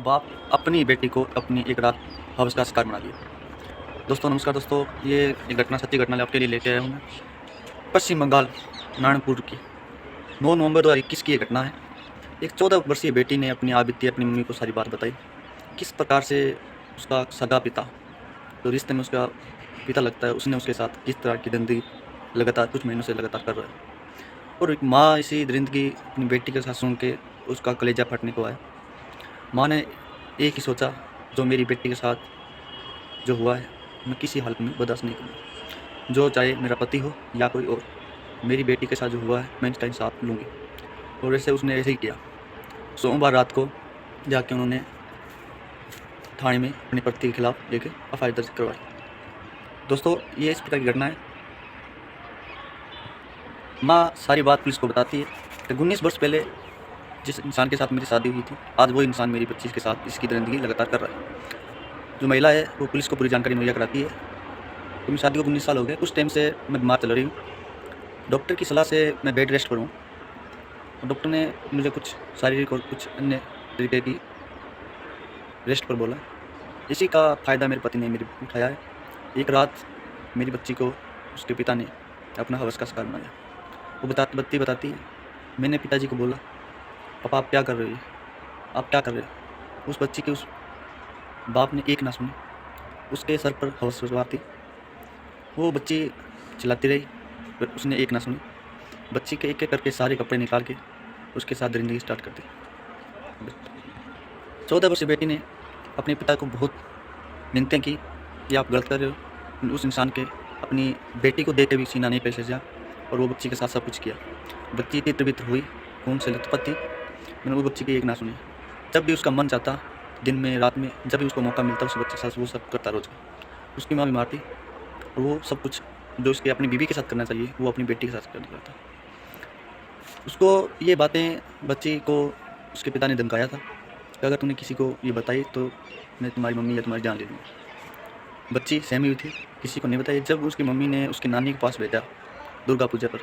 बाप अपनी बेटी को अपनी एक रात हवस का शिकार बना दिया। दोस्तों नमस्कार दोस्तों, ये एक घटना सच्ची घटना आपके लिए लेके आया हूँ मैं। पश्चिम बंगाल नारायणपुर की 9 नवंबर 2021 की ये घटना है। एक 14 वर्षीय बेटी ने अपनी बीती अपनी मम्मी को सारी बात बताई। किस प्रकार से उसका सगा पिता, जो रिश्ते में उसका पिता लगता है, उसने उसके साथ किस तरह की ज़िंदगी लगातार कुछ महीनों से लगातार कर रहा है। और एक माँ इसी दरिंदगी अपनी बेटी के साथ सुन के उसका कलेजा फटने को आया। माँ ने एक ही सोचा, जो मेरी बेटी के साथ जो हुआ है मैं किसी हालत में बर्दाश्त नहीं करूँगा। जो चाहे मेरा पति हो या कोई और, मेरी बेटी के साथ जो हुआ है मैं इसका इंसाफ लूँगी। और ऐसे उसने ऐसे ही किया। सोमवार रात को जाके उन्होंने थाने में अपने पति के खिलाफ लेके एफआईआर दर्ज करवाई। दोस्तों ये इस प्रकार की घटना है। माँ सारी बात पुलिस को बताती है कि 19 वर्ष पहले जिस इंसान के साथ मेरी शादी हुई थी, आज वो इंसान मेरी बच्ची के साथ इसकी दरिंदगी लगातार कर रहा है। जो महिला है वो पुलिस को पूरी जानकारी मुहैया कराती है। तो मेरी शादी को 19 साल हो गए। कुछ टाइम से मैं बीमार चल रही हूँ। डॉक्टर की सलाह से मैं बेड रेस्ट पर हूँ। डॉक्टर ने मुझे कुछ शारीरिक और कुछ अन्य तरीके की रेस्ट पर बोला। इसी का फ़ायदा मेरे पति ने मेरी उठाया है। एक रात मेरी बच्ची को उसके पिता ने अपना हवस का शिकार बनाया। वो बताती है, मैंने पिताजी को बोला, पापा आप क्या कर रहे हो, आप क्या कर रहे हो। उस बच्ची के उस बाप ने एक ना सुनी। उसके सर पर हवस सवार थी। वो बच्ची चिल्लाती रही, पर उसने एक ना सुनी। बच्ची के एक-एक करके सारे कपड़े निकाल के उसके साथ दरिंदगी स्टार्ट कर दी। 14 वर्षीय बेटी ने अपने पिता को बहुत मिन्नतें की कि आप गलत कर रहे हो। उस इंसान के अपनी बेटी को देख के भी सीना नहीं पे सजा, और वो बच्ची के साथ सब कुछ किया। बच्ची इतनी पवित्र हुई, खून से लथपथ थी। मैंने वो बच्ची की एक ना सुनी। जब भी उसका मन चाहता, दिन में रात में जब भी उसको मौका मिलता, उस बच्चे के साथ वो सब करता रोज़। उसकी माँ बीमार थी, और वो सब कुछ जो उसके अपनी बीवी के साथ करना चाहिए वो अपनी बेटी के साथ कर रहा था। उसको ये बातें बच्ची को उसके पिता ने धमकाया था कि अगर तूने किसी को ये बताई तो मैं तुम्हारी मम्मी या तुम्हारी जान ले लूँगा। बच्ची सहमी हुई थी, किसी को नहीं बताई। जब उसकी मम्मी ने उसकी नानी के पास भेजा दुर्गा पूजा पर,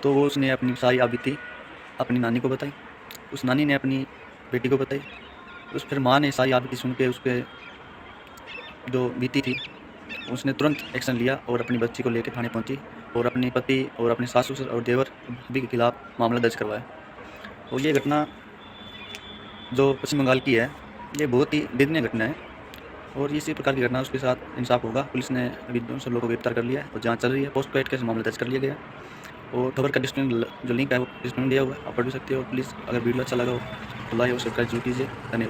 तो वो उसने अपनी सारी बीती अपनी नानी को बताई। उस नानी ने अपनी बेटी को बताई। उस फिर माँ ने सारी बीती सुन के उसके जो बीती थी उसने तुरंत एक्शन लिया और अपनी बच्ची को लेकर थाने पहुंची, और अपने पति और अपने सास ससुर और देवर सभी के खिलाफ मामला दर्ज करवाया। और ये घटना जो पश्चिम बंगाल की है, ये बहुत ही निंदनीय घटना है, और इसी प्रकार की घटना उसके साथ इंसाफ होगा। पुलिस ने अभी दोनों सब लोगों को गिरफ्तार कर लिया है और जांच चल रही है। पोस्टपेड केस मामला दर्ज कर लिया गया है, और खबर का डिस्क्रिप्शन जो लिंक है वो डिस्क्रिप्शन दिया हुआ है, आप पढ़ भी सकते हो। प्लीज़ अगर वीडियो अच्छा लगा हो तो लाइक और सब्सक्राइब जरूर कीजिए। धन्यवाद।